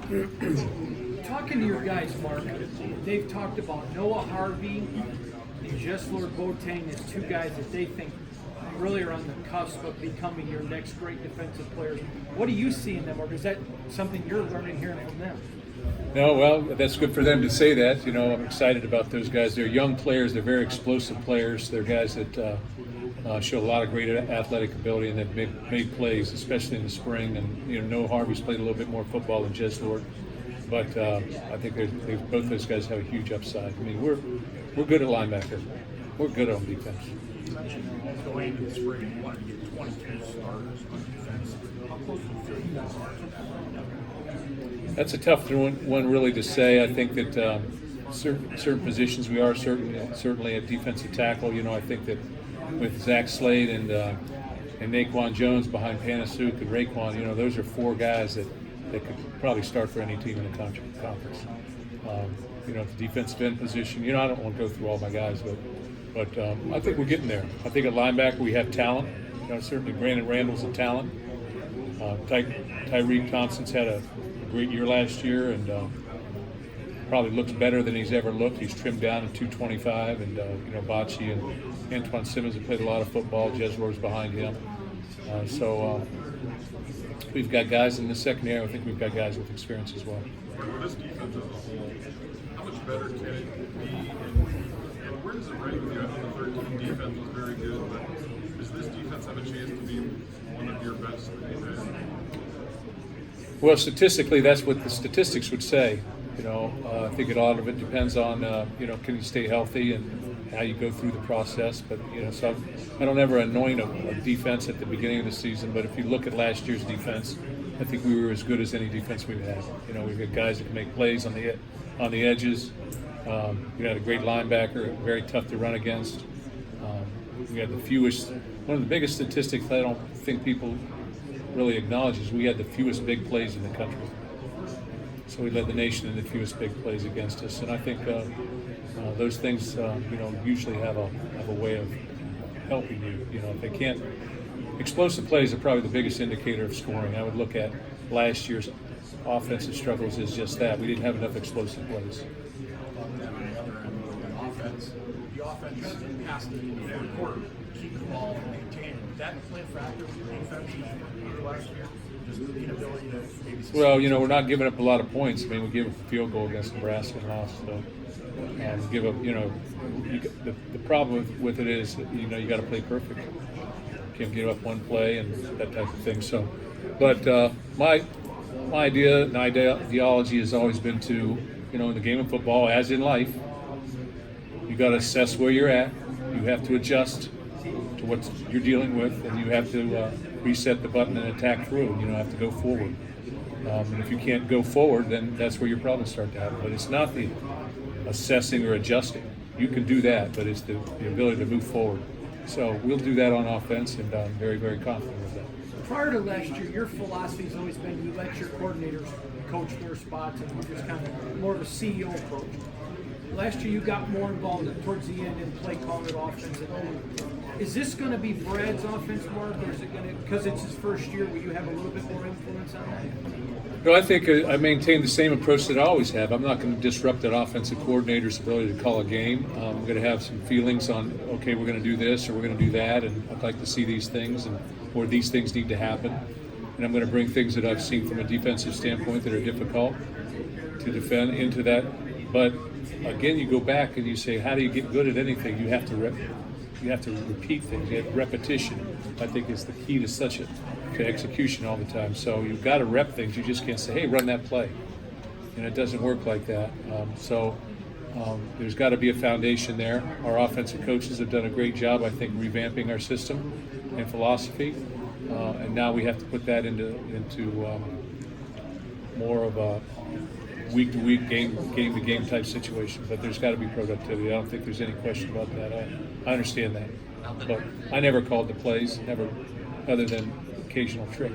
Talking to your guys, Mark, they've talked about Noah Harvey and Just Lord Boateng as two guys that they think really are on the cusp of becoming your next great defensive players. What do you see in them, or is that something you're learning here from them? No, well, that's good for them to say that. I'm excited about those guys. They're young players. They're very explosive players. They're guys that show a lot of great athletic ability and they've made plays, especially in the spring. And Noah Harvey's played a little bit more football than Jez Lord, but I think both those guys have a huge upside. I mean, we're good at linebacker. We're good on defense. You mentioned going into the spring, you wanted to get 22 starters on defense. How close do you feel you guys are to that? That's a tough one really to say. I think that certain positions we are certainly at defensive tackle. I think that with Zach Slade and Naquan Jones behind Panasuk and Raekwon, those are four guys that could probably start for any team in the conference. The defensive end position, I don't want to go through all my guys, but I think we're getting there. I think at linebacker we have talent. Certainly Brandon Randall's a talent. Tyreek Thompson's had a great year last year and probably looks better than he's ever looked. He's trimmed down to 225, and Bocce and Antoine Simmons have played a lot of football. Jez Lord's behind him. So we've got guys in the secondary. I think we've got guys with experience as well. For this defense as a whole, how much better can it be? And where does it rank with you? I know the 13 defense was very good, but does this defense have a chance to be one of your best that you've had? Well, statistically, that's what the statistics would say. I think a lot of it depends on, can you stay healthy and how you go through the process. But, so I don't ever anoint a defense at the beginning of the season. But if you look at last year's defense, I think we were as good as any defense we've had. We've got guys that can make plays on the edges. We had a great linebacker, very tough to run against. We had the fewest. One of the biggest statistics I don't think people really acknowledge is we had the fewest big plays in the country. So we led the nation in the fewest big plays against us, and I think those things, usually have a way of helping you. If they can't, explosive plays are probably the biggest indicator of scoring. I would look at last year's offensive struggles as just that. We didn't have enough explosive plays. On the other end of the offense has to be in the fourth quarter, keep the ball and maintain it. Did that play a factor for your defense last year? Just the inability to maybe. Well, we're not giving up a lot of points. I mean, we gave up a field goal against Nebraska and lost. So, give up. The problem with it is, you got to play perfect. You can't give up one play and that type of thing. So, but my idea and ideology has always been to, in the game of football, as in life, you got to assess where you're at. You have to adjust to what you're dealing with, and you have to reset the button and attack through. You don't have to go forward. And if you can't go forward, then that's where your problems start to happen. But it's not the assessing or adjusting. You can do that, but it's the ability to move forward. So we'll do that on offense, and I'm very, very confident with that. Prior to last year, your philosophy has always been you let your coordinators coach their spots and you just kind of more of a CEO approach. Last year, you got more involved towards the end in play calling at offense. Is this going to be Brad's offense, Mark, or is it going to, because it's his first year, will you have a little bit more influence on that? No, I think I maintain the same approach that I always have. I'm not going to disrupt that offensive coordinator's ability to call a game. I'm going to have some feelings on, okay, we're going to do this or we're going to do that, and I'd like to see these things, or these things need to happen. And I'm going to bring things that I've seen from a defensive standpoint that are difficult to defend into that. But again, you go back and you say, how do you get good at anything? You have to repeat things. You have repetition, I think, is the key to execution all the time. So you've got to rep things. You just can't say, hey, run that play. And it doesn't work like that. There's got to be a foundation there. Our offensive coaches have done a great job, I think, revamping our system and philosophy. And now we have to put that into more of a week-to-week, game-to-game type situation. But there's got to be productivity. I don't think there's any question about that. I understand that. But I never called the plays, never, other than occasional trick.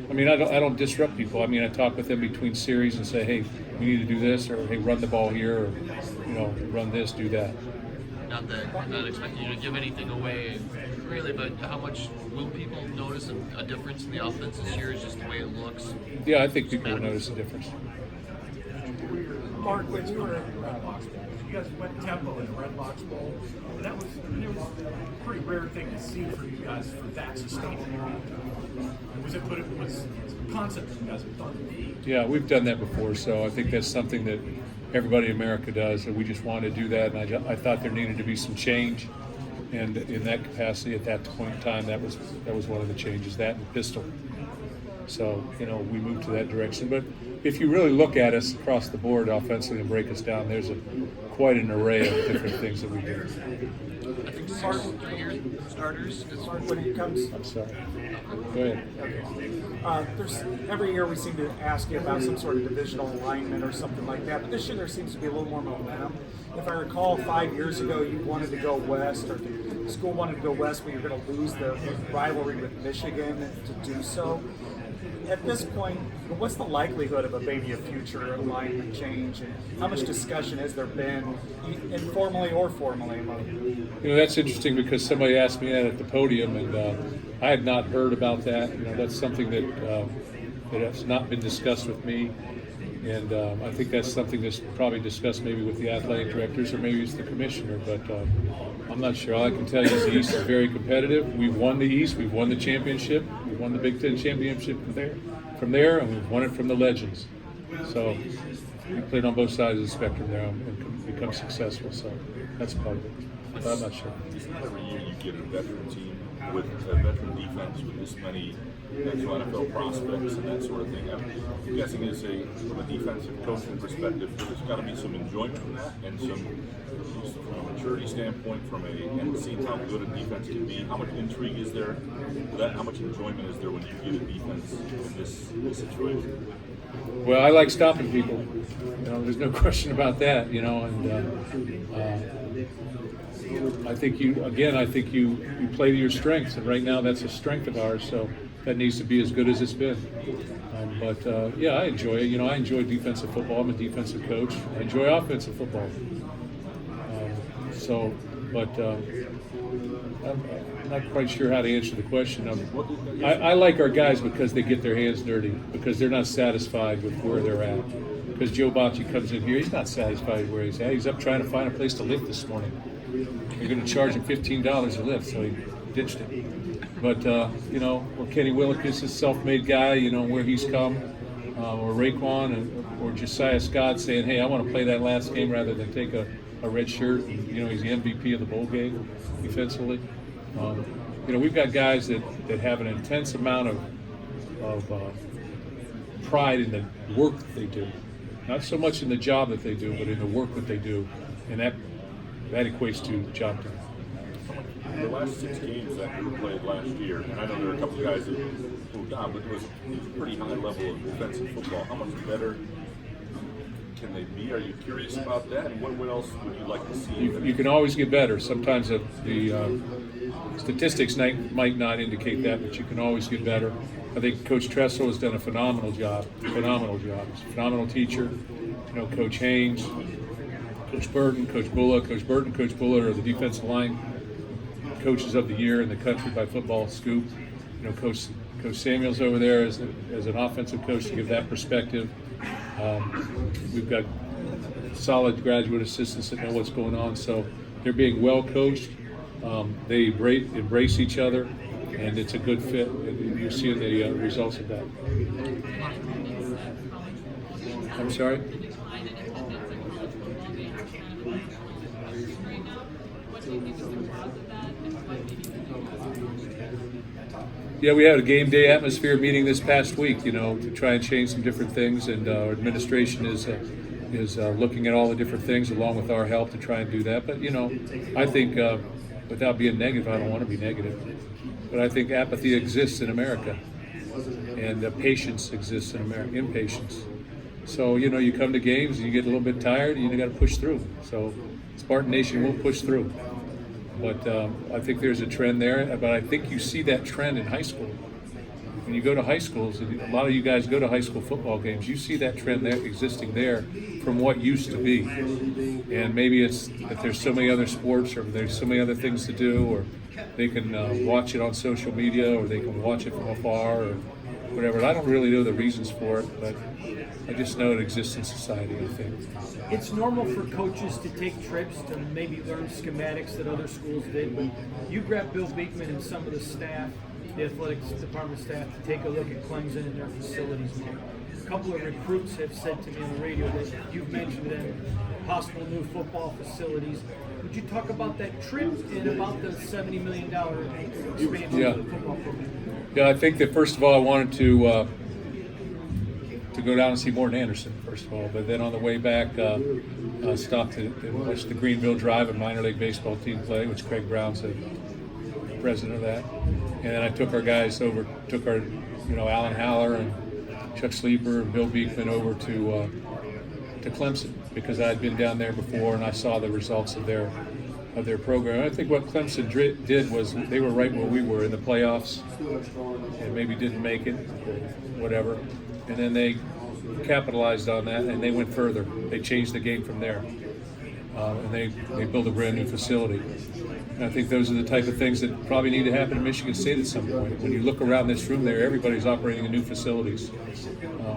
I mean, I don't disrupt people. I mean, I talk with them between series and say, hey, we need to do this, or hey, run the ball here, or run this, do that. Not expecting you to give anything away really, but how much will people notice a difference in the offense this year? Is just the way it looks? Yeah, I think people will notice a difference. Mark, when you were at Red Box Bowl, you guys went tempo in the Red Box Bowl, and it was a pretty rare thing to see for you guys for that sustained period of time. But it was a concept that you guys have done. Yeah, we've done that before, so I think that's something that everybody in America does, and we just wanted to do that, and I thought there needed to be some change, and in that capacity at that point in time, that was one of the changes, that and pistol. So, we moved to that direction. But if you really look at us across the board offensively and break us down, there's quite an array of different things that we do. I think 6 3-year starters. When it comes, I'm sorry. Go ahead. there's every year we seem to ask you about some sort of divisional alignment or something like that, but this year there seems to be a little more momentum. If I recall, 5 years ago you wanted to go west, or the school wanted to go west, but you're going to lose the rivalry with Michigan to do so. At this point, what's the likelihood of maybe a future alignment change, and how much discussion has there been, informally or formally, among you? That's interesting because somebody asked me that at the podium, and I had not heard about that. That's something that has not been discussed with me, and I think that's something that's probably discussed maybe with the athletic directors or maybe it's the commissioner, but I'm not sure. All I can tell you is the East is very competitive. We've won the East, we've won the championship, we've won the Big Ten championship from there, and we've won it from the Legends. So we played on both sides of the spectrum there and become successful. So that's part of it. But I'm not sure. It's not every year you get a veteran team with a veteran defense with this many actual NFL prospects and that sort of thing. I'm guessing it's from a defensive coaching perspective, there's got to be some enjoyment from that and some from a maturity standpoint, and seeing how good a defense can be. How much intrigue is there? How much enjoyment is there when you get a defense in this situation? Well, I like stopping people. There's no question about that. I think you play to your strengths, and right now that's a strength of ours. So that needs to be as good as it's been. Yeah, I enjoy it. I enjoy defensive football. I'm a defensive coach. I enjoy offensive football. I'm not quite sure how to answer the question. I like our guys because they get their hands dirty, because they're not satisfied with where they're at. Because Joe Bocci comes in here, he's not satisfied where he's at. He's up trying to find a place to lift this morning. You're going to charge him $15 a lift, so he ditched it. But, or Kenny Willekes, a self-made guy, where he's come, or Raekwon or Josiah Scott saying, hey, I want to play that last game rather than take a red shirt. And, he's the MVP of the bowl game defensively. We've got guys that have an intense amount of pride in the work that they do. Not so much in the job that they do, but in the work that they do. And that equates to job done. The last 6 games that were played last year, and I know there are a couple of guys that moved on, but it was a pretty high level of defensive football. How much better can they be? Are you curious about that? And what else would you like to see? You can always get better. Sometimes the statistics might not indicate that, but you can always get better. I think Coach Tressel has done a phenomenal job. He's a phenomenal teacher. Coach Haynes, Coach Burton, Coach Bullock. Coach Burton, Coach Bullock are the defensive line coaches of the year in the country by Football Scoop. Coach Samuel's over there as an offensive coach to give that perspective. We've got solid graduate assistants that know what's going on, so they're being well coached. They embrace each other, and it's a good fit. And you're seeing the results of that. I'm sorry? Yeah, we had a game day atmosphere meeting this past week, to try and change some different things, and our administration is looking at all the different things along with our help to try and do that. But, I think, without being negative, I don't want to be negative, but I think apathy exists in America, and patience exists in America, impatience. So, you come to games and you get a little bit tired and you got to push through. So Spartan Nation will push through. But I think there's a trend there, but I think you see that trend in high school. when you go to high schools, and a lot of you guys go to high school football games, you see that trend there existing there from what used to be. And maybe it's that there's so many other sports, or there's so many other things to do, or they can watch it on social media, or they can watch it from afar, or whatever. I don't really know the reasons for it, but I just know it exists in society, I think. It's normal for coaches to take trips to maybe learn schematics that other schools did, but you grabbed Bill Beekman and some of the staff, the athletics department staff, to take a look at Clemson and their facilities. A couple of recruits have said to me on the radio that you've mentioned them, possible new football facilities. Would you talk about that trip and about the $70 million expansion of the football program? Yeah, I think that first of all, I wanted to go down and see Morton Anderson, first of all. But then on the way back, stopped to watch the Greenville Drive and minor league baseball team play, which Craig Brown's the president of that. And then I took our guys over, Alan Haller and Chuck Sleeper and Bill Beekman over to Clemson, because I had been down there before and I saw the results of their program. I think what Clemson did was they were right where we were in the playoffs, and maybe didn't make it, or whatever. And then they capitalized on that, and they went further. They changed the game from there, and they built a brand new facility. And I think those are the type of things that probably need to happen in Michigan State at some point. When you look around this room there, everybody's operating in new facilities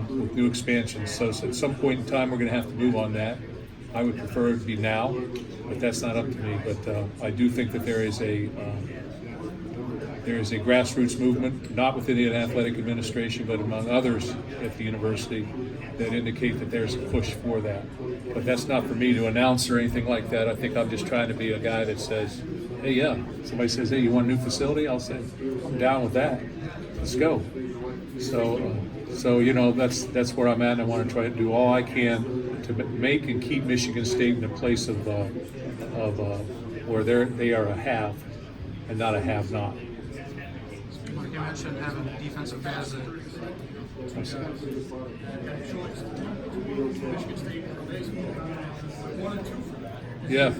with new expansions. So at some point in time, we're going to have to move on that. I would prefer it to be now, but that's not up to me. But I do think that there is a grassroots movement, not within the athletic administration, but among others at the university, that indicate that there's a push for that. But that's not for me to announce or anything like that. I think I'm just trying to be a guy that says, hey, yeah, somebody says, hey, you want a new facility? I'll say, I'm down with that. Let's go. So that's where I'm at, and I want to try to do all I can to make and keep Michigan State in a place of where they are a have and not a have-not. Like you mentioned, having defensive guys that yeah.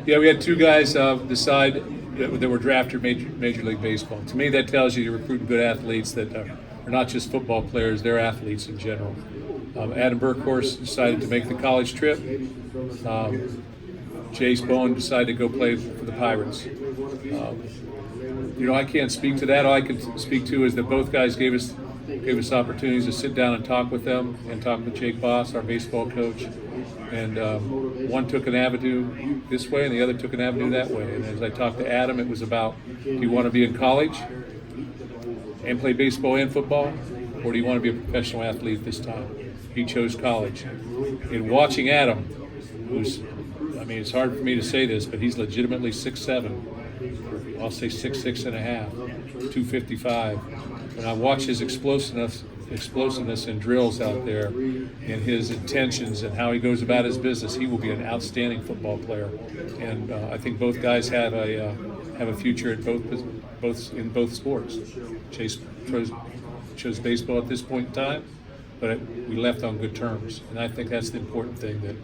Yeah, we had two guys decide that were drafted Major League Baseball. To me, that tells you you're recruiting good athletes that are not just football players, they're athletes in general. Adam Burkhorst decided to make the college trip. Jace Bowen decided to go play for the Pirates. I can't speak to that. All I can speak to is that both guys gave us opportunities to sit down and talk with them, and talk with Jake Boss, our baseball coach. And one took an avenue this way and the other took an avenue that way. And as I talked to Adam, it was about, do you want to be in college and play baseball and football, or do you want to be a professional athlete this time? He chose college. In watching Adam, it's hard for me to say this, but he's legitimately 6'7". I'll say 6'6" and a half, 255. When I watch his explosiveness and drills out there, and his intentions and how he goes about his business, he will be an outstanding football player. And I think both guys have a future at both sports. Chase chose baseball at this point in time, but we left on good terms, and I think that's the important thing. That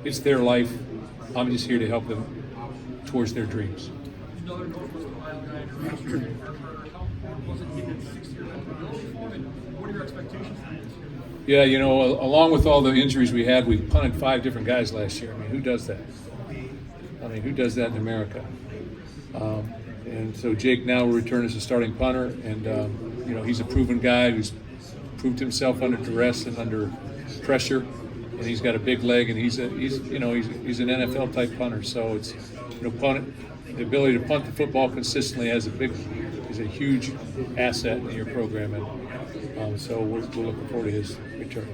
it's their life. I'm just here to help them towards their dreams. Another Northwest Ohio guy in your roster, how important was it getting that 6-year eligibility for him, and what are your expectations for this year? Yeah, along with all the injuries we had, we punted 5 different guys last year. Who does that? Who does that in America? And so Jake now will return as a starting punter, and he's a proven guy who's proved himself under duress and under pressure, and he's got a big leg, and he's an NFL type punter. So it's the ability to punt the football consistently is a huge asset in your program, and so we're looking forward to his return.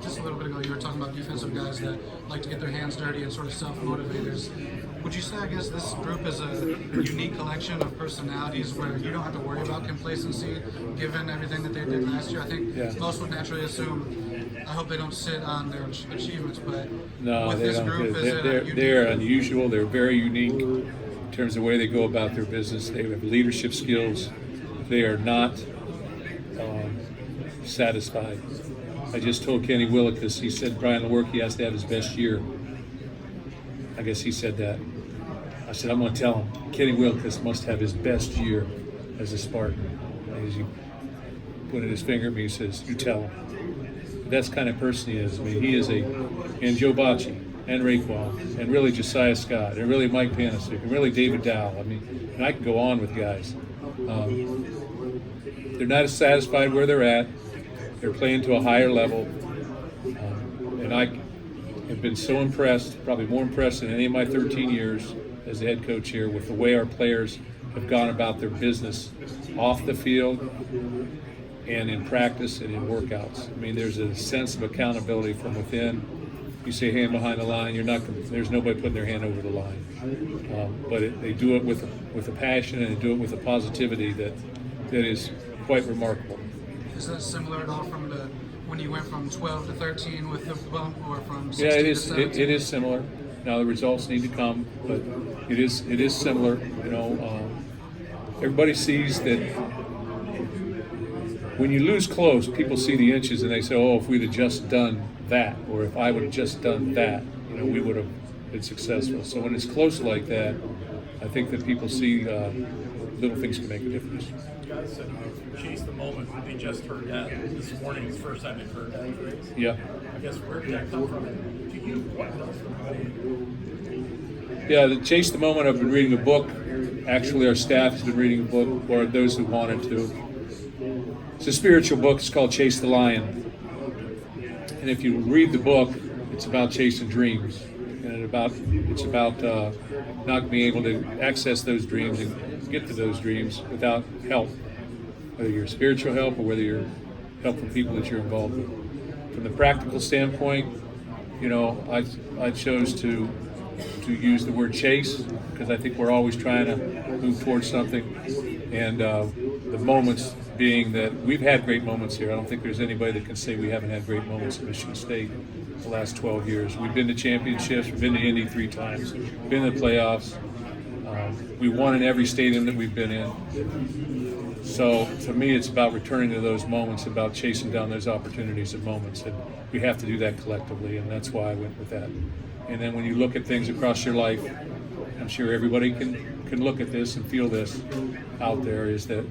just a little bit ago, you were talking about defensive guys that like to get their hands dirty and sort of self-motivators. Would you say, I guess, this group is a unique collection of personalities where you don't have to worry about complacency given everything that they did last year? I think most would naturally assume, I hope they don't sit on their achievements, but no, with they this don't. group, They're unusual. They're very unique in terms of the way they go about their business. They have leadership skills. They are not satisfied. I just told Kenny Willekes, he said Brian Lewerke has to have his best year. I guess he said that. I said, I'm going to tell him, Kenny Wilkes must have his best year as a Spartan. As he pointed his finger at me, he says, you tell him. But that's the kind of person he is. I mean, he is and Joe Bocci, and Raekwon, and really Josiah Scott, and really Mike Panasic, and really David Dow. I mean, and I can go on with guys. They're not satisfied where they're at. They're playing to a higher level. And I have been so impressed, probably more impressed than any of my 13 years as the head coach here, with the way our players have gone about their business off the field and in practice and in workouts. I mean, there's a sense of accountability from within. You say hand behind the line, there's nobody putting their hand over the line. But they do it with a passion, and they do it with a positivity that is quite remarkable. Is that similar at all from when you went from 12 to 13 with the bump, or from 16 Yeah, to 17? it is similar. Now the results need to come, but it is similar. You know, everybody sees that when you lose close, people see the inches and they say, "Oh, if we'd have just done that, or if I would have just done that, you know, we would have been successful." So when it's close like that, I think that people see little things can make a difference. You guys said chase the moment. They just heard that this morning. It's the first time they've heard that phrase. Yeah. I guess where did that come from? To you, what does it? Yeah, the Chase the Moment, I've been reading a book. Actually, our staff has been reading a book, or those who wanted to. It's a spiritual book. It's called Chase the Lion. And if you read the book, it's about chasing dreams. And it's about not being able to access those dreams and get to those dreams without help, whether you're spiritual help or whether you're help from people that you're involved with. From the practical standpoint, you know, I chose to use the word chase because I think we're always trying to move towards something. And the moments being that we've had great moments here. I don't think there's anybody that can say we haven't had great moments at Michigan State the last 12 years. We've been to championships. We've been to Indy 3 times. We've been to the playoffs. We won in every stadium that we've been in. So to me, it's about returning to those moments, about chasing down those opportunities and moments. And we have to do that collectively, and that's why I went with that. And then when you look at things across your life, I'm sure everybody can look at this and feel this out there, is that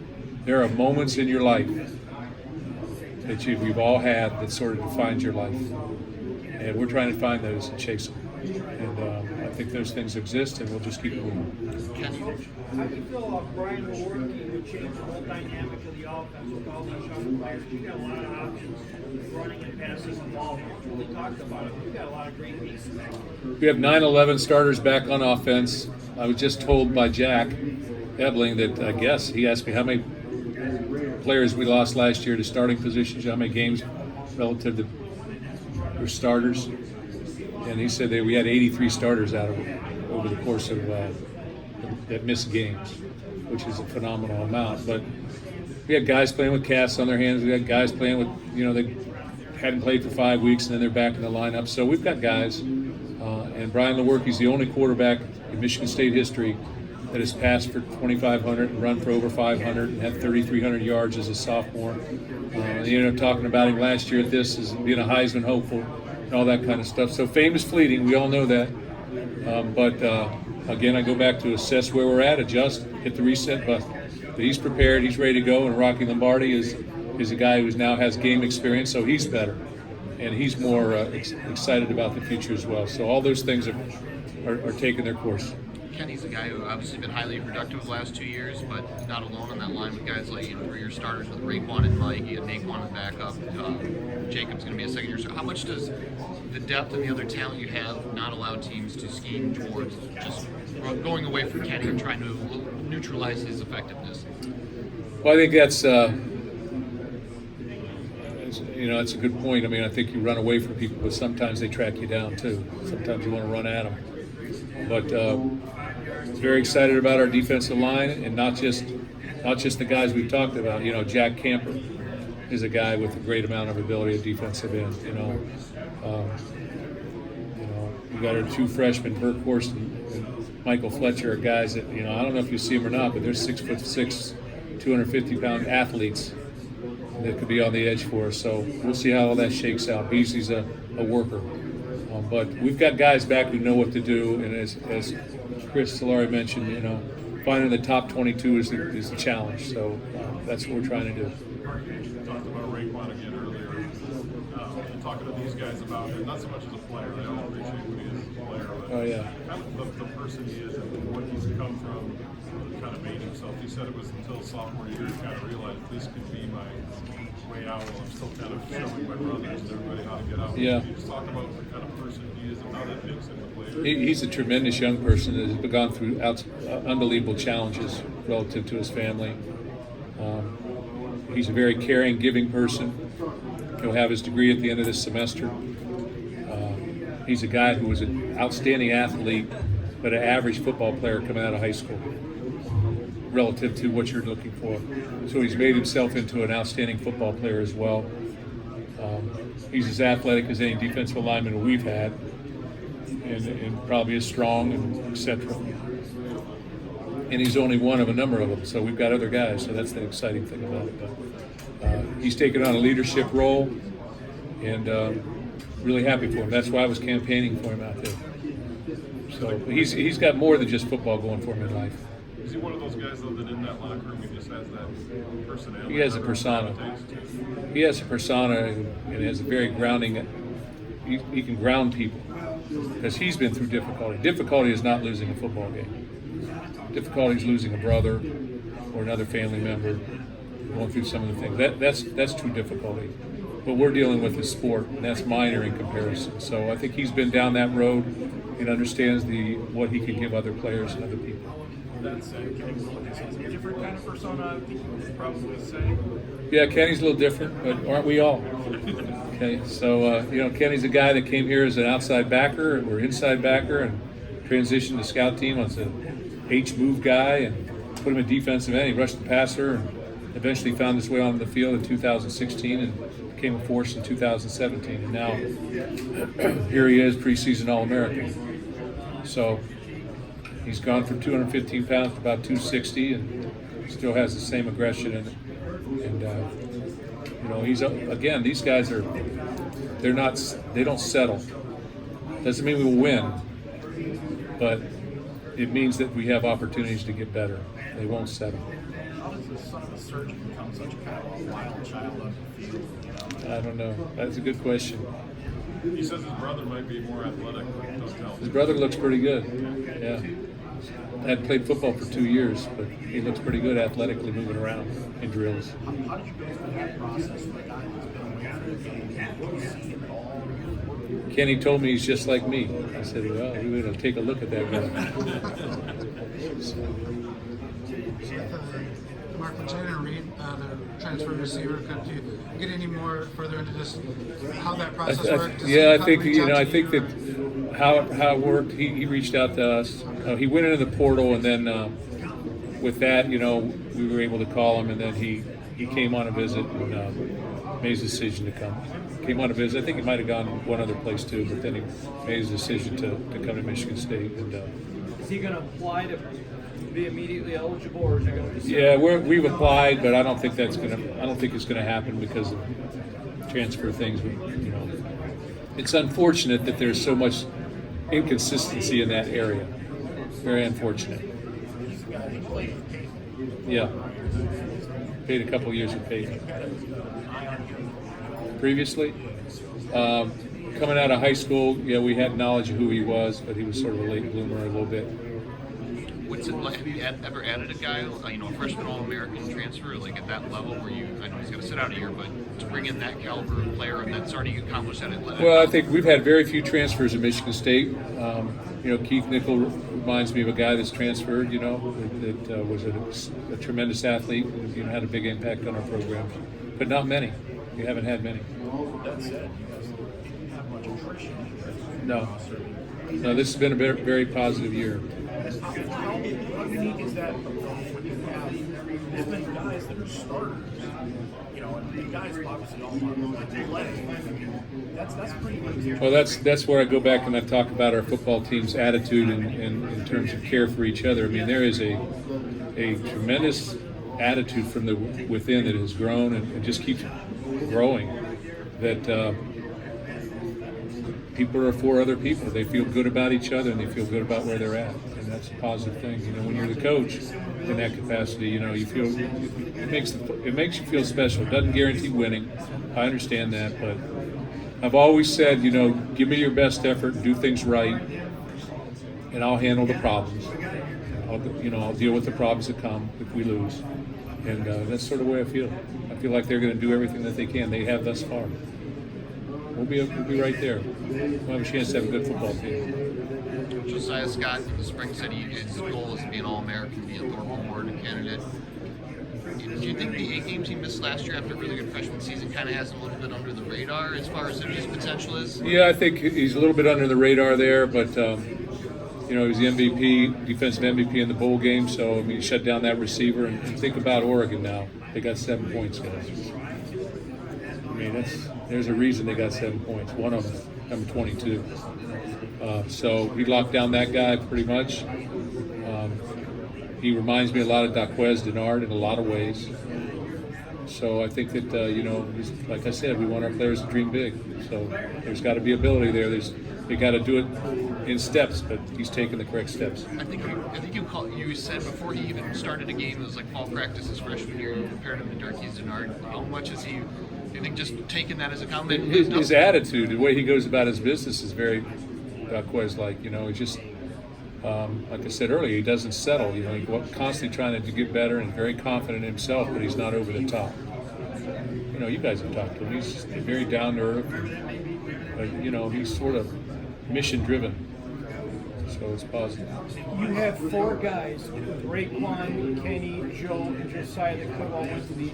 there are moments in your life that we've all had that sort of defined your life. And we're trying to find those and chase them. And I think those things exist, and we'll just keep moving. How do you feel Brian Lewerke would change the whole dynamic of the offense with all these young players? You got a lot of options, running and passing the ball. We really talked about it. You got a lot of great pieces. We have 9-11 starters back on offense. I was just told by Jack Ebling that, I guess, he asked me how many players we lost last year to starting positions, how many games relative to their starters. And he said that we had 83 starters out of it over the course of that missed games, which is a phenomenal amount. But we had guys playing with casts on their hands. We had guys playing with, you know, they hadn't played for 5 weeks and then they're back in the lineup. So we've got guys. And Brian Lewerke's the only quarterback in Michigan State history that has passed for 2,500 and run for over 500 and had 3,300 yards as a sophomore. They ended up talking about him last year at this as being a Heisman hopeful and all that kind of stuff. So fame is fleeting. We all know that. But again, I go back to assess where we're at, adjust, hit the reset button. But he's prepared. He's ready to go. And Rocky Lombardi is a guy who now has game experience, so he's better. And he's more excited about the future as well. So all those things are taking their course. Kenny's a guy who obviously been highly productive the last 2 years, but not alone on that line with guys like, you know, for your starters with Raekwon and Mike. You had Naquan as backup. Jacob's going to be a second year. So how much does the depth and the other talent you have not allow teams to scheme towards just going away from Kenny and trying to neutralize his effectiveness? Well, I think that's you know, that's a good point. I mean, I think you run away from people, but sometimes they track you down too. Sometimes you want to run at them. But very excited about our defensive line, and not just the guys we've talked about. You know, Jack Camper is a guy with a great amount of ability at defensive end. You know, we got our 2 freshmen, Burkhorst and Michael Fletcher, are guys that, you know, I don't know if you see them or not, but they're 6'6", 250-pound athletes that could be on the edge for us. So we'll see how all that shakes out. Beasley's a worker. But we've got guys back who know what to do, and as Chris Solari mentioned, finding the top 22 is the challenge. So that's what we're trying to do. Mark, you talked about Raekwon again earlier. And talking to these guys about him, not so much as a player, they all appreciate what he is as a player, but Oh, yeah. kind of the person he is and what he's come from, kind of made himself. He said it was until sophomore year he kind of realized this could be my way out while I'm still kind of showing my brothers and everybody how to get out. Yeah. Can you just talk about the kind of person he is and how that makes him a player? He's a tremendous young person that has gone through unbelievable challenges relative to his family. He's a very caring, giving person. He'll have his degree at the end of this semester. He's a guy who was an outstanding athlete, but an average football player coming out of high school relative to what you're looking for. So he's made himself into an outstanding football player as well. He's as athletic as any defensive lineman we've had, and probably as strong, and et cetera. And he's only one of a number of them, so we've got other guys, so that's the exciting thing about it. But he's taken on a leadership role, and really happy for him. That's why I was campaigning for him out there. So he's got more than just football going for him in life. Is he one of those guys, though, that in that locker room he just has that personality? He has a persona. He has a persona and has a very grounding. He can ground people because he's been through difficulty. Difficulty is not losing a football game. Difficulty is losing a brother or another family member, going through some of the things. That's true difficulty. What we're dealing with is sport, and that's minor in comparison. So I think he's been down that road and understands what he can give other players and other people. That said, Kenny Williams has a different kind of persona, I think you would probably say. Yeah, Kenny's a little different, but aren't we all? Okay, so Kenny's a guy that came here as an outside backer or inside backer and transitioned to scout team as an H-move guy and put him at defensive end. He rushed the passer and eventually found his way onto the field in 2016 and became a force in 2017. And now here he is, preseason All-American. So he's gone from 215 pounds to about 260 and still has the same aggression in it. And he's again. These guys they don't settle. Doesn't mean we will win, but it means that we have opportunities to get better. They won't settle. How does the son of a surgeon become such a kind of a wild child on the field? I don't know. That's a good question. He says his brother might be more athletic, but don't tell His him. brother looks pretty good. Yeah. I hadn't played football for 2 years, but he looks pretty good athletically moving around in drills. How did you go through that process for a guy who's been away from the game? Did you see it all? Kenny told me he's just like me. I said, well, we're going to take a look at that guy. Mark, with Jaden Reed, the transfer receiver, could you get any more further into this? How that process worked? Yeah, I think that how it worked. He reached out to us. He went into the portal, and then with that, we were able to call him, and then he came on a visit and made his decision to come. Came on a visit. I think he might have gone one other place too, but then he made his decision to come to Michigan State. And Is he going to apply to be immediately eligible, or is he going to? yeah, we've applied, but I don't think it's going to happen because of transfer things. It's unfortunate that there's so much inconsistency in that area. Very unfortunate. Yeah. Paid a couple of years of pay. Previously, coming out of high school, we had knowledge of who he was, but he was sort of a late bloomer a little bit. What's it like? Have you ever added a guy, a freshman All-American transfer, like at that level where I know he's going to sit out a year, but to bring in that caliber of player and that's already accomplished that? Well, I think we've had very few transfers at Michigan State. Keith Nickel reminds me of a guy that's transferred, that was a tremendous athlete and had a big impact on our program. But not many. We haven't had many. That said, you guys didn't have much attrition. No. No, this has been a very positive year. How unique is that when you have this many guys that are starters? And the guys obviously all want to play. That's pretty good. Well, that's where I go back and I talk about our football team's attitude in terms of care for each other. I mean, there is a tremendous attitude from the within that has grown and just keeps growing. That people are for other people. They feel good about each other and they feel good about where they're at. and that's a positive thing. You know, when you're the coach in that capacity, you know, you feel it makes you feel special. It doesn't guarantee winning. I understand that, but I've always said, you know, give me your best effort, do things right, and I'll handle the problems. I'll deal with the problems that come if we lose, and that's sort of the way I feel. I feel like they're going to do everything that they can. They have thus far. We'll be right there. We'll have a chance to have a good football team. Josiah Scott in the spring said his goal is to be an All-American, be a Thorpe Award candidate. Do you think the 8 games he missed last year after a really good freshman season kind of has him a little bit under the radar as far as his potential is? Yeah, I think he's a little bit under the radar there, but you know, he was the MVP, defensive MVP in the bowl game, so I mean, he shut down that receiver. And think about Oregon now; they got 7 points, guys. I mean, there's a reason they got 7 points. One of them, number 22. So he locked down that guy pretty much. He reminds me a lot of Daquez Denard in a lot of ways. So I think that, you know, like I said, we want our players to dream big. So there's got to be ability there. They got to do it in steps, but he's taking the correct steps. I think you said before he even started a game, it was like fall practice his freshman year, you compared him to Darquez Denard. How much is he, do you think, just taking that as a compliment? His attitude, the way he goes about his business is very Daquez-like. You know, he just, like I said earlier, he doesn't settle. You know, he's constantly trying to get better and very confident in himself, but he's not over the top. You know, you guys have talked to him. He's just very down to earth. But, you know, he's sort of mission-driven. So it's positive. You have 4 guys, Raekwon, Kenny, Joe, and Josiah, that could all went to the,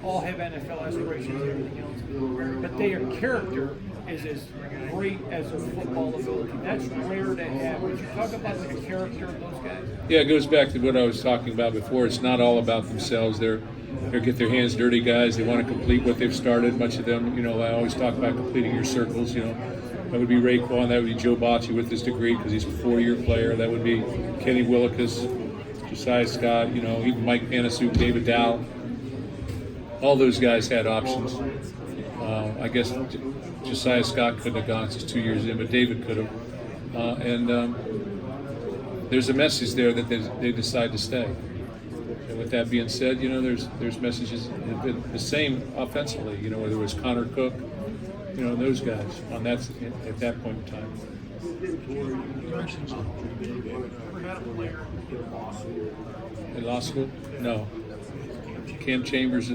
all have NFL aspirations and everything else. But their character is as great as their football ability. That's rare to have. Would you talk about the character of those guys? Yeah, it goes back to what I was talking about before. It's not all about themselves. They're get their hands dirty guys. They want to complete what they've started. Much of them, you know, I always talk about completing your circles, you know. That would be Raekwon. That would be Joe Bocci with his degree because he's a 4-year player. That would be Kenny Willekes, Josiah Scott, you know, even Mike Panasuk, David Dow. All those guys had options. I guess Josiah Scott couldn't have gone just 2 years in, but David could have. And there's a message there that they decide to stay. And with that being said, you know, there's messages that have been the same offensively. You know, whether it was Connor Cook, you know, those guys on that at that point in time. In law school? No. Cam Chambers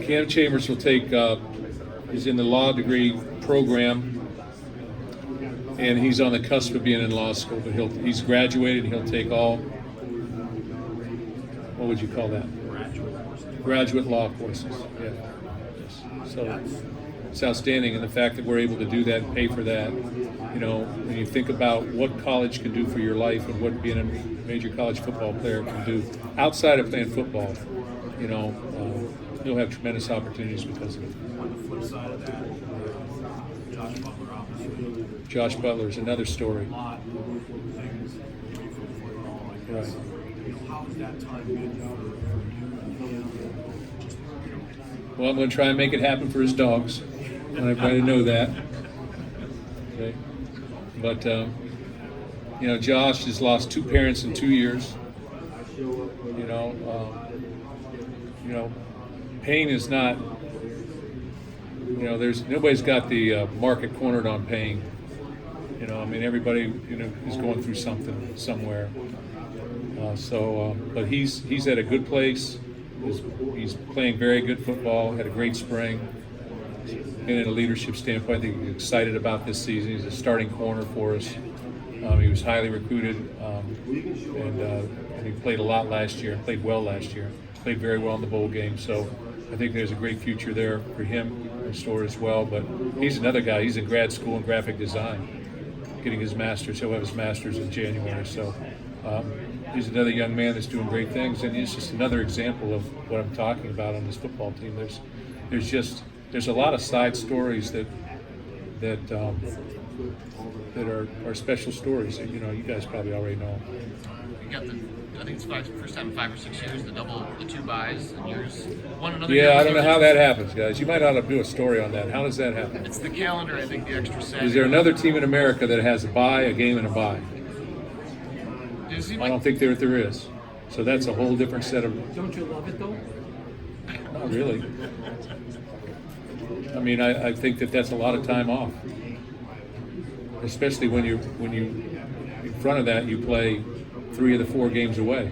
Cam Chambers will take. He's in the law degree program, and he's on the cusp of being in law school. But he's graduated. He'll take all. What would you call that? Graduate law courses. Yeah. So it's outstanding, and the fact that we're able to do that and pay for that, you know, when you think about what college can do for your life and what being a major college football player can do outside of playing football, you know, you'll have tremendous opportunities because of it. On the flip side of that, Josh Butler, obviously. Josh Butler is another story. A lot of things maybe from football, I guess. Right. You know, how is that time been for you? Well, I'm going to try and make it happen for his dogs. I want everybody to know that. Okay. But, you know, Josh has lost 2 parents in 2 years. You know, pain is not, you know, nobody's got the market cornered on pain. You know, I mean, everybody, you know, is going through something somewhere. But he's at a good place. He's playing very good football, had a great spring. And in a leadership standpoint, I think he's excited about this season. He's a starting corner for us. He was highly recruited, and he played a lot last year, played well last year, played very well in the bowl game. So I think there's a great future there for him in store as well. But he's another guy. He's in grad school in graphic design, getting his master's. He'll have his master's in January. So he's another young man that's doing great things, and he's just another example of what I'm talking about on this football team. There's a lot of side stories that are special stories. You know, you guys probably already know. You got I think it's first time in 5 or 6 years, the 2 buys, and yours one another. Yeah, I don't know how that happens, guys. You might ought to do a story on that. How does that happen? It's the calendar, I think, the extra set. Is there another team in America that has a bye, a game, and a bye? Is he? I don't think there is. So that's a whole different set of. Don't you love it though? Not really. I mean, I think that's a lot of time off, especially when you in front of that you play 3 of the 4 games away.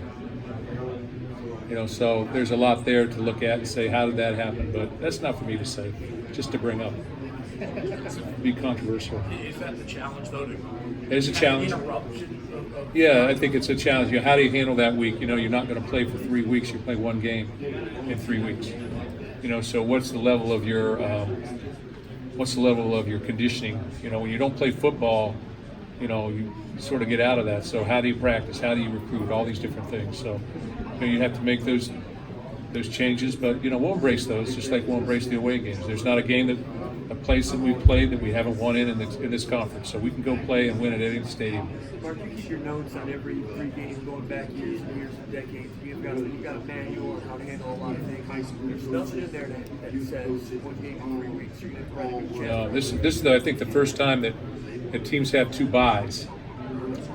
You know, so there's a lot there to look at and say, how did that happen? But that's not for me to say, just to bring up. Be controversial. Is that the challenge, though? It's a challenge. Interruption of Yeah, I think it's a challenge. You know, how do you handle that week? You know, you're not going to play for 3 weeks. You play 1 game in 3 weeks. You know, so what's the level of your conditioning? You know, when you don't play football, you know, you sort of get out of that. So how do you practice? How do you recruit? All these different things. So you know, you have to make those changes. But you know, we'll embrace those, just like we'll embrace the away games. There's not a place that we've played that we haven't won in this conference. So we can go play and win at any stadium. Mark, you keep your notes on every 3 games going back years and years and decades. You've got a manual on how to handle a lot of things. There's nothing in there that says 1 game in 3 weeks you're going to try to do challenge. This is I think the first time that teams have 2 byes.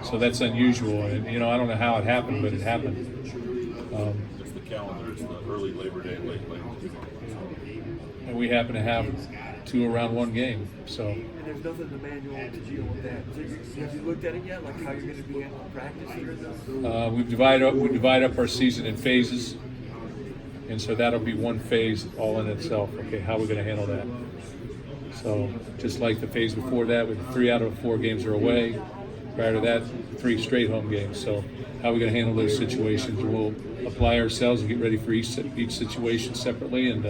So that's unusual, and you know, I don't know how it happened, but it happened. It's the calendar. It's the early Labor Day, late Labor Day. And we happen to have 2 around 1 game. So And there's nothing in the manual to deal with that. So have you looked at it yet? Like how you're going to be handling practice during those? we divide up our season in phases, and so that'll be 1 phase all in itself. Okay, how are we going to handle that? So just like the phase before that, with 3 out of 4 games are away. Prior to that, 3 straight home games. So how are we going to handle those situations? We'll apply ourselves and get ready for each situation separately, and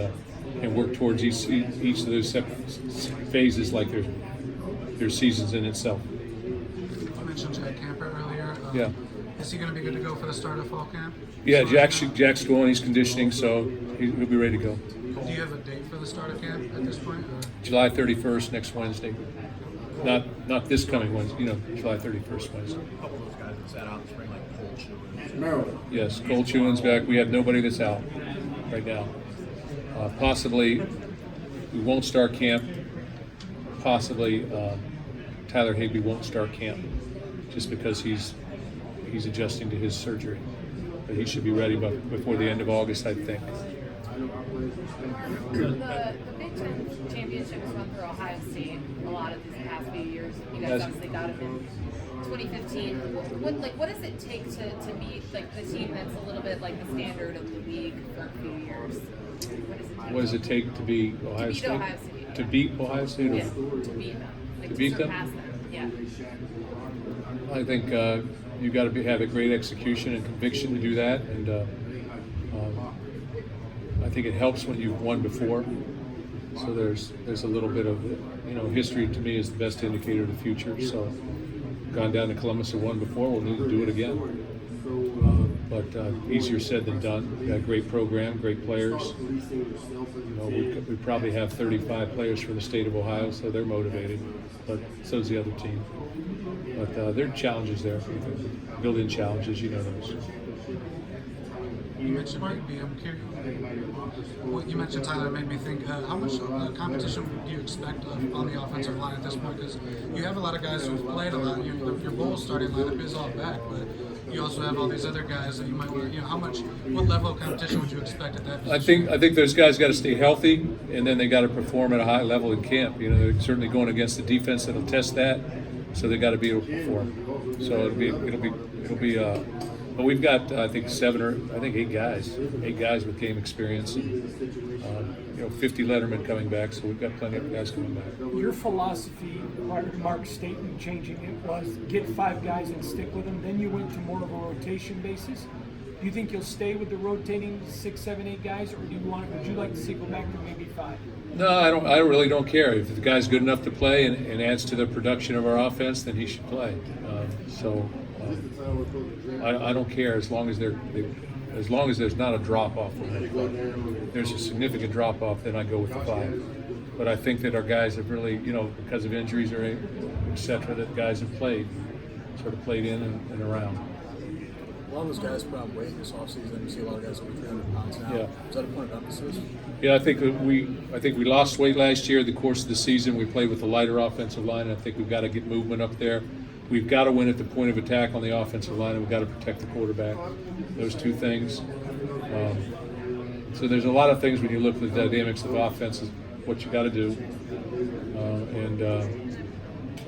work towards each of those phases like their seasons in itself. You mentioned Jack Camper earlier. Yeah. Is he going to be good to go for the start of fall camp? Yeah, Jack's going. He's conditioning, so he'll be ready to go. Do you have a date for the start of camp at this point? Or? July 31st, next Wednesday. Not this coming Wednesday. You know, July 31st Wednesday. a couple of those guys that sat out in the spring, like Cole Chewins. Yes, Cole Chewin's back. We have nobody that's out right now. Possibly, we won't start camp. Possibly, Tyler Higbee won't start camp, just because he's adjusting to his surgery. But he should be ready before the end of August, I think. The Big Ten championship was run through Ohio State a lot of these past few years. You guys obviously got it in 2015. What does it take to meet like the team that's a little bit like the standard of the league for a few years? What does it take to beat Ohio beat State? Ohio State. To beat Ohio State? Yeah, to beat them. Like, To beat them? surpass them. Yeah. I think you've got to have a great execution and conviction to do that, and I think it helps when you've won before. So there's a little bit of, you know, history to me is the best indicator of the future. So gone down to Columbus and won before, we'll need to do it again. But easier said than done. We got a great program, great players. You know, we probably have 35 players for the state of Ohio, so they're motivated. But so's the other team. But there are challenges there. Built-in challenges, you know those. You mentioned Higbee. I'm curious. What you mentioned, Tyler, made me think. How much competition do you expect on the offensive line at this point? Because you have a lot of guys who've played a lot. Your Bulls starting lineup is all back, but you also have all these other guys that you might. You know, what level of competition would you expect at that position? I think those guys got to stay healthy, and then they got to perform at a high level in camp. You know, they're certainly going against the defense that'll test that, so they got to be able to perform. So it'll be. But we've got, I think, 8 guys with game experience, and 50 lettermen coming back. So we've got plenty of guys coming back. Your philosophy, prior to Mark's statement changing it, was get 5 guys and stick with them. Then you went to more of a rotation basis. Do you think you'll stay with the rotating 6, 7, 8 guys, or would you like to see go back to maybe 5? No, I don't. I really don't care. If the guy's good enough to play and adds to the production of our offense, then he should play. I don't care as long as there's not a drop off from that club. If there's a significant drop off, then I go with the 5. But I think that our guys have really, because of injuries or et cetera, that guys have played in and around. A lot of those guys put on weight this offseason. You see a lot of guys over 300 pounds now. Yeah. Is that a point of emphasis? Yeah, I think we lost weight last year. The course of the season, we played with a lighter offensive line. I think we've got to get movement up there. we've got to win at the point of attack on the offensive line, and we've got to protect the quarterback. Those two things. So there's a lot of things when you look at the dynamics of offense, is what you got to do, and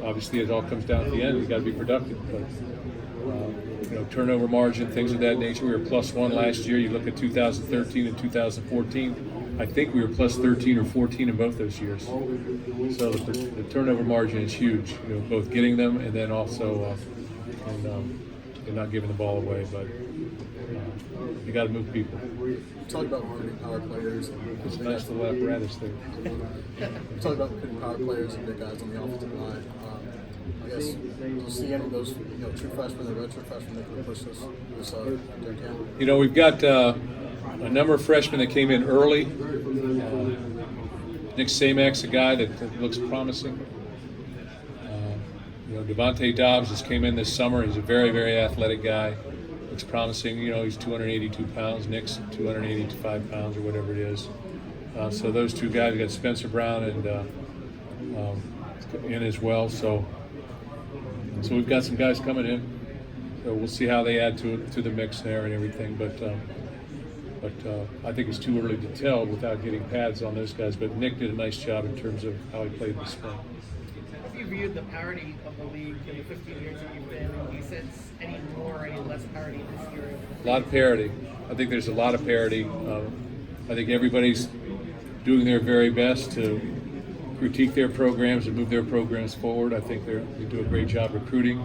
obviously it all comes down at the end. You got to be productive, but turnover margin, things of that nature. We were +1 last year. You look at 2013 and 2014. I think we were +13 or 14 in both those years. So the turnover margin is huge. Both getting them and then also and not giving the ball away. But you got to move people. Talk about putting power players. It's a nice little apparatus there. Talk about putting power players and big guys on the offensive line. I guess, do you see any of those, true freshmen and redshirt freshmen that can push this their camp? We've got a number of freshmen that came in early. Nick Samak's a guy that looks promising. Devontae Dobbs just came in this summer. He's a very, very athletic guy. Looks promising. He's 282 pounds. Nick's 285 pounds or whatever it is. So those two guys, we got Spencer Brown and in as well. So we've got some guys coming in. So we'll see how they add to the mix there and everything. But I think it's too early to tell without getting pads on those guys. But Nick did a nice job in terms of how he played this spring. Have you viewed the parity of the league in the 15 years that you've been in? Do you sense any more or any less parity this year? A lot of parity. I think there's a lot of parity. I think everybody's doing their very best to critique their programs and move their programs forward. I think they do a great job recruiting.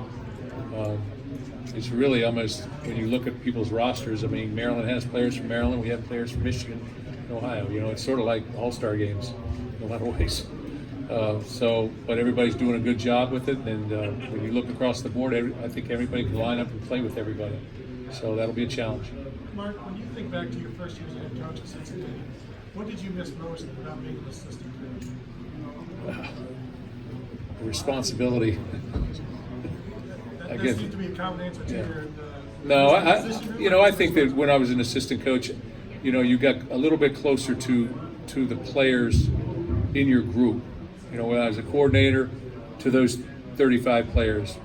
It's really almost, when you look at people's rosters, I mean, Maryland has players from Maryland, we have players from Michigan and Ohio. It's sort of like all-star games in a lot of ways. But everybody's doing a good job with it, and when you look across the board, I think everybody can line up and play with everybody. So that'll be a challenge. Mark, when you think back to your first year as a head coach at Cincinnati, what did you miss most about being an assistant coach? Responsibility. That seems to be a common answer to your. No, I think that when I was an assistant coach, you got a little bit closer to the players in your group. When I was a coordinator, to those 35 players.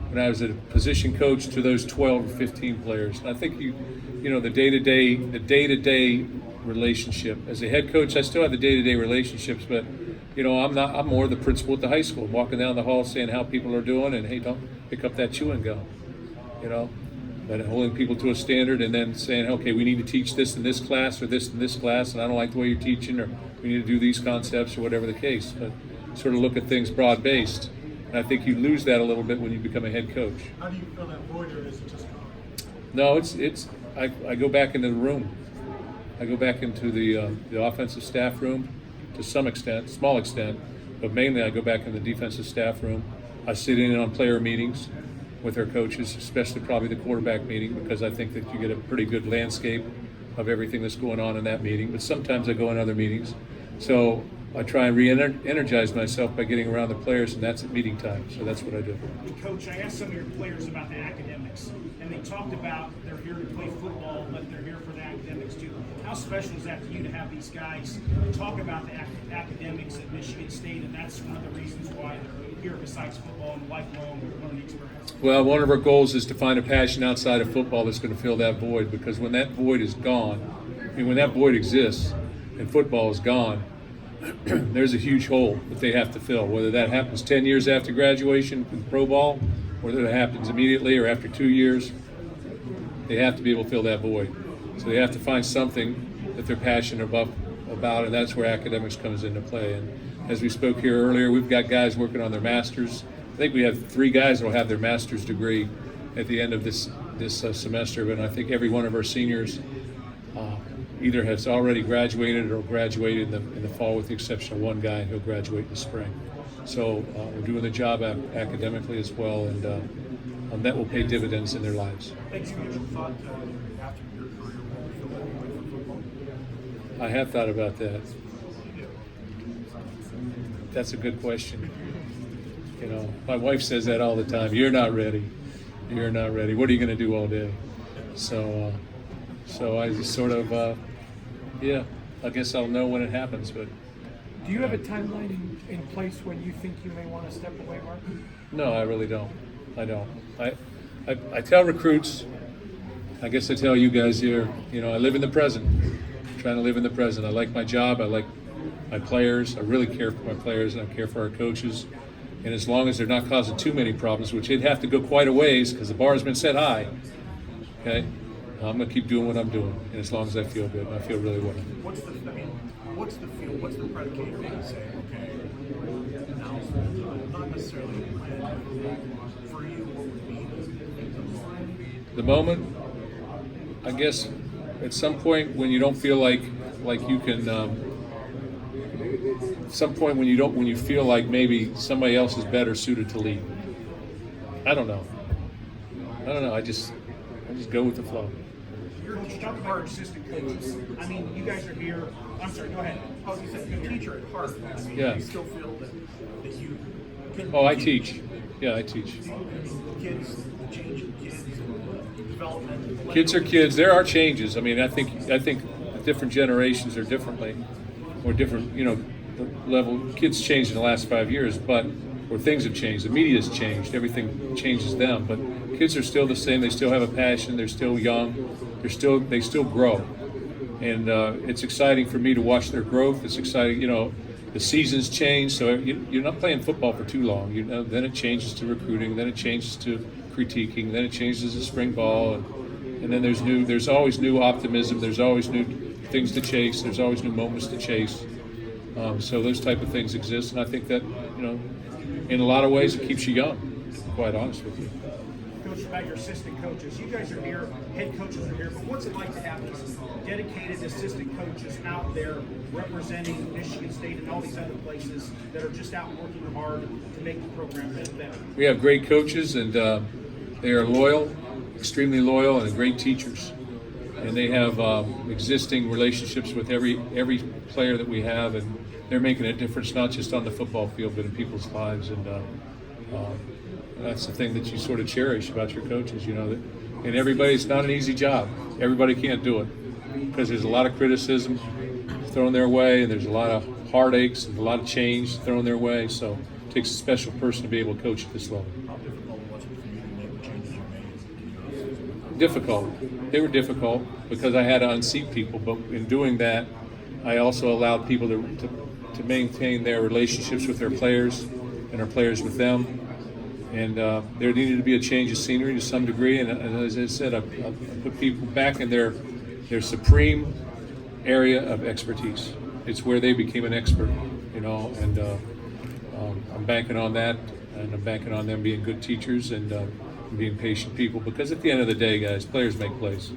When I was a position coach, to those 12 or 15 players. And I think the day-to-day relationship. As a head coach, I still have the day-to-day relationships, but I'm more the principal at the high school, walking down the hall saying how people are doing, and hey, don't pick up that chewing gum, but holding people to a standard, and then saying, okay, we need to teach this in this class or this in this class, and I don't like the way you're teaching, or we need to do these concepts or whatever the case. But sort of look at things broad-based, and I think you lose that a little bit when you become a head coach. How do you fill that void, or is it just? No, I go back into the room. I go back into the offensive staff room to some extent, small extent, but mainly I go back in the defensive staff room. I sit in on player meetings with our coaches, especially probably the quarterback meeting, because I think that you get a pretty good landscape of everything that's going on in that meeting. But sometimes I go in other meetings. So I try and re-energize myself by getting around the players, and that's at meeting time. So that's what I do. Coach, I asked some of your players about the academics, and they talked about they're here to play football, but they're here for the academics too. How special is that to you to have these guys talk about the academics at Michigan State, and that's one of the reasons why they're here besides football and lifelong learning experience? Well, one of our goals is to find a passion outside of football that's going to fill that void, because when that void is gone, when that void exists and football is gone, there's a huge hole that they have to fill, whether that happens 10 years after graduation with pro ball, whether that happens immediately or after 2 years. They have to be able to fill that void. So they have to find something that they're passionate about, and that's where academics comes into play. And as we spoke here earlier, we've got guys working on their masters. I think we have 3 guys that will have their master's degree at the end of this semester, and I think every one of our seniors either has already graduated or graduated in the fall, with the exception of one guy who'll graduate in the spring. So we're doing the job academically as well, and that will pay dividends in their lives. Have you ever thought after your career will you feel that way for football? I have thought about that. That's a good question. My wife says that all the time. You're not ready. You're not ready. What are you going to do all day? So I just sort of, I guess I'll know when it happens. But Do you have a timeline in place when you think you may want to step away, Mark? no, I really don't. I don't. I tell recruits, I guess I tell you guys here, you know, I live in the present. I'm trying to live in the present. I like my job. I like my players. I really care for my players, and I care for our coaches. And as long as they're not causing too many problems, which it'd have to go quite a ways because the bar has been set high, okay, I'm going to keep doing what I'm doing. And as long as I feel good, I feel really well. What's the feel? What's the predicator to say, okay, now not necessarily a win, for you, what would be The moment, I guess, at some point when you don't feel like you can, some point when you feel like maybe somebody else is better suited to lead. I don't know. I just go with the flow. You're talking about assistant coaches. I mean, you guys are here. I'm sorry, go ahead. Oh, you said you're a teacher at heart. I mean, Yeah. you still feel that you can Oh, I teach. Yeah, I teach. kids, the change in kids, development. Kids are kids. There are changes. I mean, I think different generations are differently, or different. You know, the level kids changed in the last 5 years, but where things have changed, the media's changed. Everything changes them, but kids are still the same. They still have a passion. They're still young. They still grow, and it's exciting for me to watch their growth. It's exciting. You know, the seasons change, so you're not playing football for too long. You know, then it changes to recruiting. Then it changes to critiquing. Then it changes to spring ball, and then there's always new optimism. There's always new things to chase. There's always new moments to chase. So those type of things exist, and I think that, you know, in a lot of ways, it keeps you young. To be quite honest with you. Coach, about your assistant coaches. You guys are here, head coaches are here, but what's it like to have these dedicated assistant coaches out there representing Michigan State and all these other places that are just out working hard to make the program better? We have great coaches, and they are loyal, extremely loyal, and great teachers. And they have existing relationships with every player that we have, and they're making a difference not just on the football field, but in people's lives. And that's the thing that you sort of cherish about your coaches, you know. And it's not an easy job. Everybody can't do it because there's a lot of criticism thrown their way, and there's a lot of heartaches and a lot of change thrown their way. So it takes a special person to be able to coach at this level. How difficult was it for you to make the changes you made? Difficult. They were difficult because I had to unseat people, but in doing that, I also allowed people to maintain their relationships with their players and our players with them. And there needed to be a change of scenery to some degree. And as I said, I put people back in their supreme area of expertise. It's where they became an expert, you know. And I'm banking on that, and I'm banking on them being good teachers and being patient people. Because at the end of the day, guys, players make plays.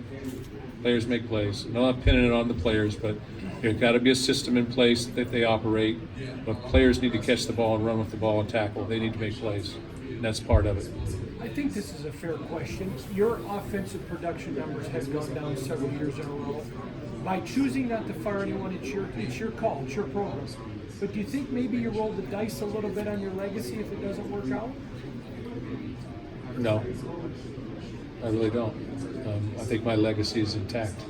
Players make plays. I'm not pinning it on the players, but there's got to be a system in place that they operate. But players need to catch the ball and run with the ball and tackle. They need to make plays. And that's part of it. I think this is a fair question. Your offensive production numbers have gone down several years in a row. By choosing not to fire anyone, it's your call, it's your program. But do you think maybe you rolled the dice a little bit on your legacy if it doesn't work out? No, I really don't. I think my legacy is intact.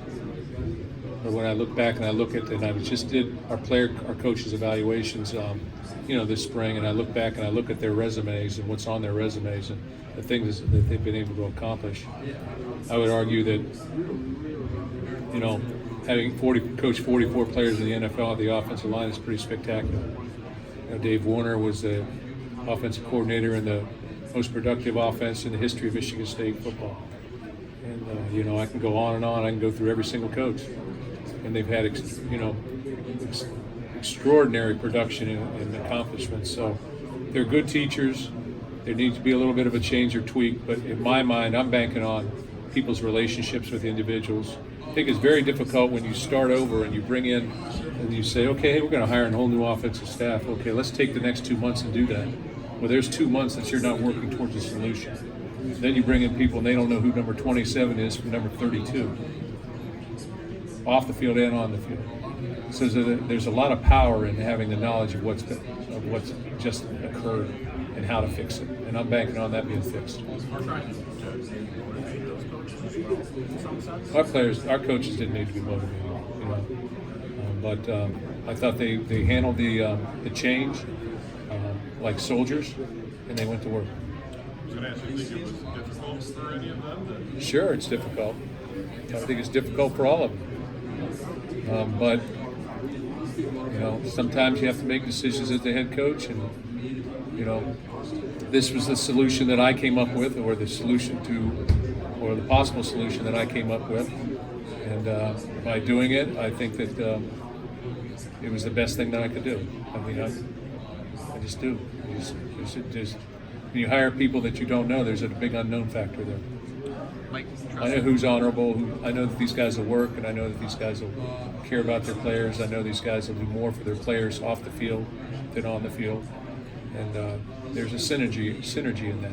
But when I look back and I look at, and I just did our coaches' evaluations, this spring, and I look back and I look at their resumes and what's on their resumes and the things that they've been able to accomplish. I would argue that, having coached 44 players in the NFL at the offensive line is pretty spectacular. Dave Warner was the offensive coordinator in the most productive offense in the history of Michigan State football. And, I can go on and on. I can go through every single coach. And they've had, extraordinary production and accomplishments. So they're good teachers. There needs to be a little bit of a change or tweak. But in my mind, I'm banking on people's relationships with individuals. I think it's very difficult when you start over and you bring in and you say, okay, hey, we're going to hire a whole new offensive staff. Okay, let's take the next 2 months and do that. Well, there's 2 months that you're not working towards a solution. Then you bring in people and they don't know who number 27 is from number 32, off the field and on the field. So there's a lot of power in having the knowledge of what's just occurred and how to fix it. And I'm banking on that being fixed. Our coaches didn't need to be motivated, but I thought they handled the change like soldiers, and they went to work. was going to ask you, think it was difficult for any of them? Sure, it's difficult. I think it's difficult for all of them. But sometimes you have to make decisions as the head coach, and this was the solution that I came up with, or the possible solution that I came up with. And by doing it, I think that it was the best thing that I could do. I mean, I just do. Just when you hire people that you don't know, there's a big unknown factor there. Mike, I know who's honorable. I know that these guys will work, and I know that these guys will care about their players. I know these guys will do more for their players off the field than on the field, and there's a synergy in that.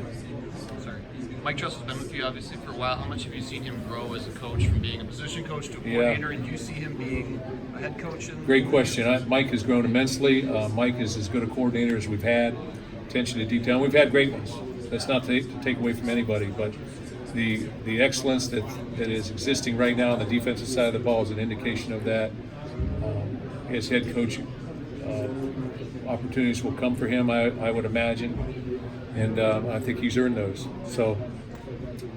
Sorry. Mike Trustle's been with you obviously for a while. How much have you seen him grow as a coach from being a position coach to a coordinator, and do you see him being a head coach? Great question. Mike has grown immensely. Mike is as good a coordinator as we've had. Attention to detail. We've had great ones. That's not to take away from anybody, but the excellence that is existing right now on the defensive side of the ball is an indication of that. His head coach opportunities will come for him, I would imagine, and I think he's earned those. So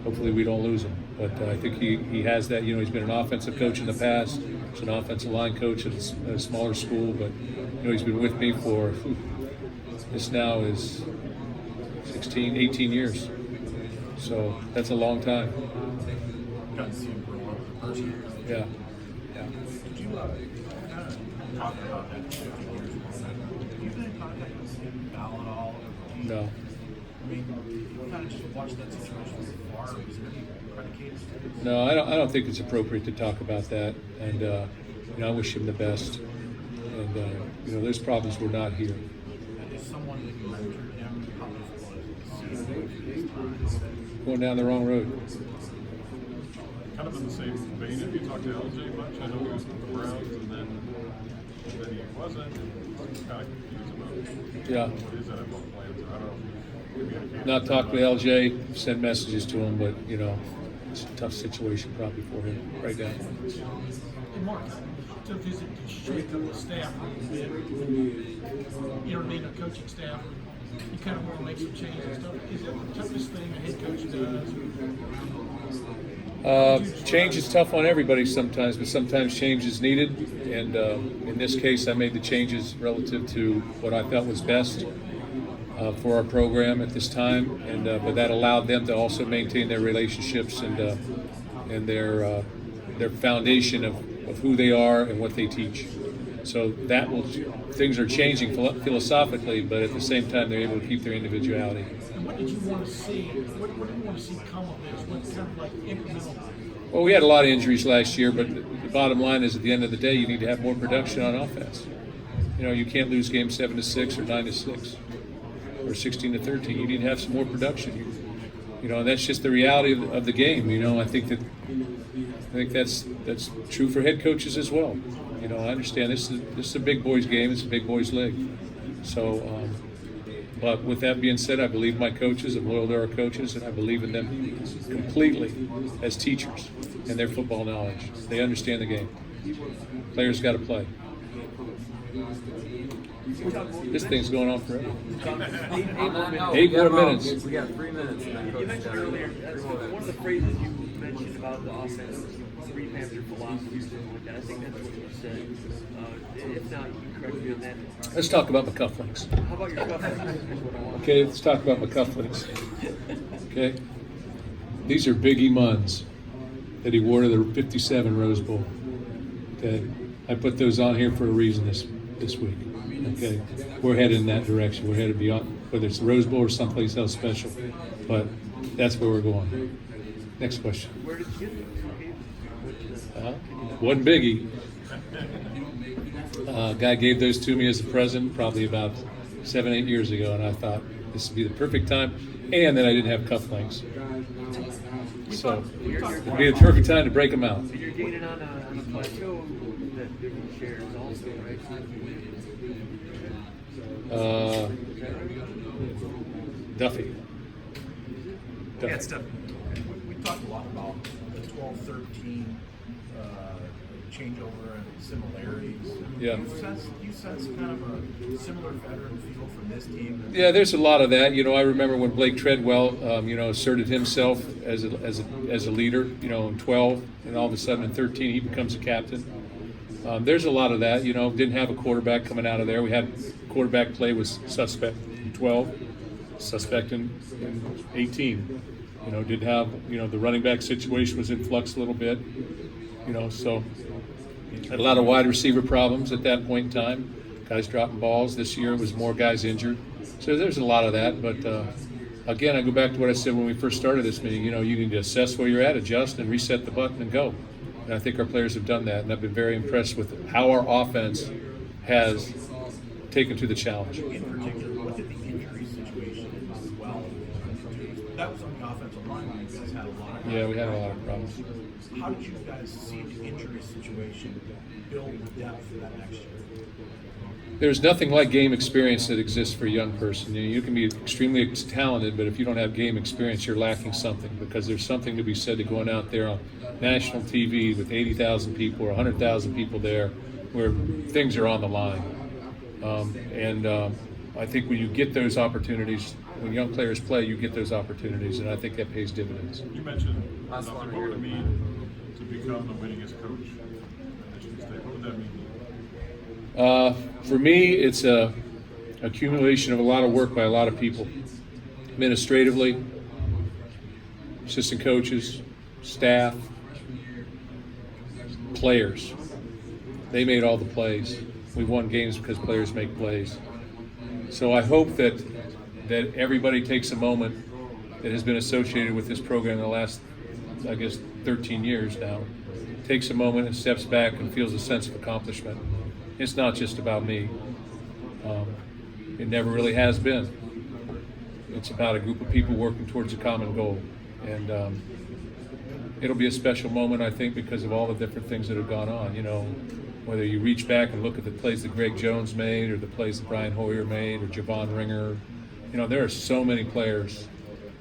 hopefully we don't lose him. But I think he has that. He's been an offensive coach in the past. He's an offensive line coach at a smaller school, but he's been with me for this now is 16, 18 years. So that's a long time. Got to see him grow up as a person. Yeah. Did you kind of talk about that 50 years ago? Have you been in contact with Al at all? No. I mean, you kind of just watched that situation from afar. Was there any predicated to this? No, I don't think it's appropriate to talk about that. And I wish him the best. And those problems were not here. Is someone that you mentored him, how difficult is it to see him these times? Going down the wrong road. Kind of in the same vein, have you talked to LJ much? I know he was with the Browns, and then he wasn't. And kind of confused about Yeah. what his NFL plans are. I don't know. Maybe I can't. Not talked with LJ, sent messages to him, but it's a tough situation probably for him right now. And Mark, to visit to shake up the staff a little bit, you know what I mean, a coaching staff, you kind of want to make some changes and stuff. Is that the toughest thing a head coach does? Change is tough on everybody sometimes, but sometimes change is needed. And in this case, I made the changes relative to what I felt was best for our program at this time. And but that allowed them to also maintain their relationships and their foundation of who they are and what they teach. So things are changing philosophically, but at the same time, they're able to keep their individuality. And what did you want to see? What do you want to see come of this? What kind of like incremental? Well, we had a lot of injuries last year, but the bottom line is at the end of the day, you need to have more production on offense. You can't lose games 7-6 or 9-6 or 16-13. You need to have some more production. And that's just the reality of the game. I think that's true for head coaches as well. I understand this is a big boys game. It's a big boys league. So, but with that being said, I believe my coaches. I'm loyal to our coaches, and I believe in them completely as teachers and their football knowledge. They understand the game. Players got to play. This thing's going on forever. 8 more minutes. We got 3 minutes. You mentioned earlier, one of the phrases you mentioned about the offense, revamp your philosophy or something like that. I think that's what you said. If not, you can correct me on that. Let's talk about my cufflinks. How about your cufflinks? Okay, let's talk about my cufflinks. Okay, these are Big E Munns that he wore to the '57 Rose Bowl. Okay, I put those on here for a reason this week. Okay, we're headed in that direction. We're headed beyond, whether it's the Rose Bowl or someplace else special, but that's where we're going. Next question. Where did you get them? Wasn't Biggie. Guy gave those to me as a present probably about 7-8 years ago, and I thought this would be the perfect time, and then I didn't have cufflinks. So it'd be the perfect time to break them out. So you're gaining on a plateau that Biggie shares also, right? Duffy. Yeah, it's tough. We talked a lot about the 12-13 changeover and similarities. Yeah. You sense kind of a similar veteran feel from this team. Yeah, there's a lot of that. You know, I remember when Blake Treadwell, you know, asserted himself as a leader. You know, in 12, and all of a sudden in 13 he becomes a captain. There's a lot of that. You know, didn't have a quarterback coming out of there. We had quarterback play was suspect in 12, suspect in 18. You know, didn't have, you know, the running back situation was in flux a little bit. You know, so had a lot of wide receiver problems at that point in time. Guys dropping balls. This year was more guys injured. So there's a lot of that. But again, I go back to what I said when we first started this meeting. You know, you need to assess where you're at, adjust, and reset the button and go. And I think our players have done that. And I've been very impressed with how our offense has taken to the challenge. In particular, what did the injury situation as well? That was on the offensive line. You guys had a lot of. Yeah, we had a lot of problems. How did you guys see the injury situation build the depth for that next year? There's nothing like game experience that exists for a young person. You know, you can be extremely talented, but if you don't have game experience, you're lacking something, because there's something to be said to going out there on national TV with 80,000 people or 100,000 people there where things are on the line. I think when you get those opportunities, when young players play, you get those opportunities, and I think that pays dividends. You mentioned nothing. What would it mean to become the winningest coach at Michigan State? What would that mean? For me, it's a accumulation of a lot of work by a lot of people, administratively, assistant coaches, staff, players. They made all the plays. We won games because players make plays. So I hope that everybody takes a moment that has been associated with this program in the last, I guess, 13 years now, takes a moment and steps back and feels a sense of accomplishment. It's not just about me. It never really has been. It's about a group of people working towards a common goal. And it'll be a special moment, I think, because of all the different things that have gone on. You know, whether you reach back and look at the plays that Greg Jones made, or the plays that Brian Hoyer made, or Javon Ringer. You know, there are so many players,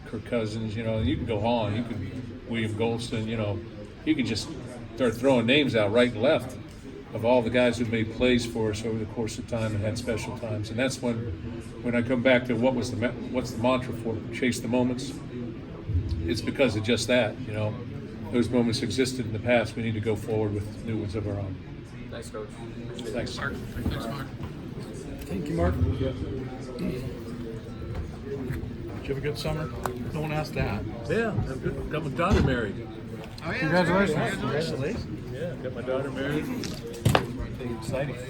Kirk Cousins, you know, and you can go on. You can, William Golston, you know, you can just start throwing names out right and left of all the guys who made plays for us over the course of time and had special times. And that's when I come back to what's the mantra for chase the moments. It's because of just that, you know. Those moments existed in the past. We need to go forward with new ones of our own. Thanks, Coach. Thanks. Mark. Thanks, Mark. Thank you, Mark. Did you have a good summer? No one asked that. Yeah, I'm good. Got my daughter married. Oh, yeah. Congratulations. Congratulations. Yeah, got my daughter married. Exciting.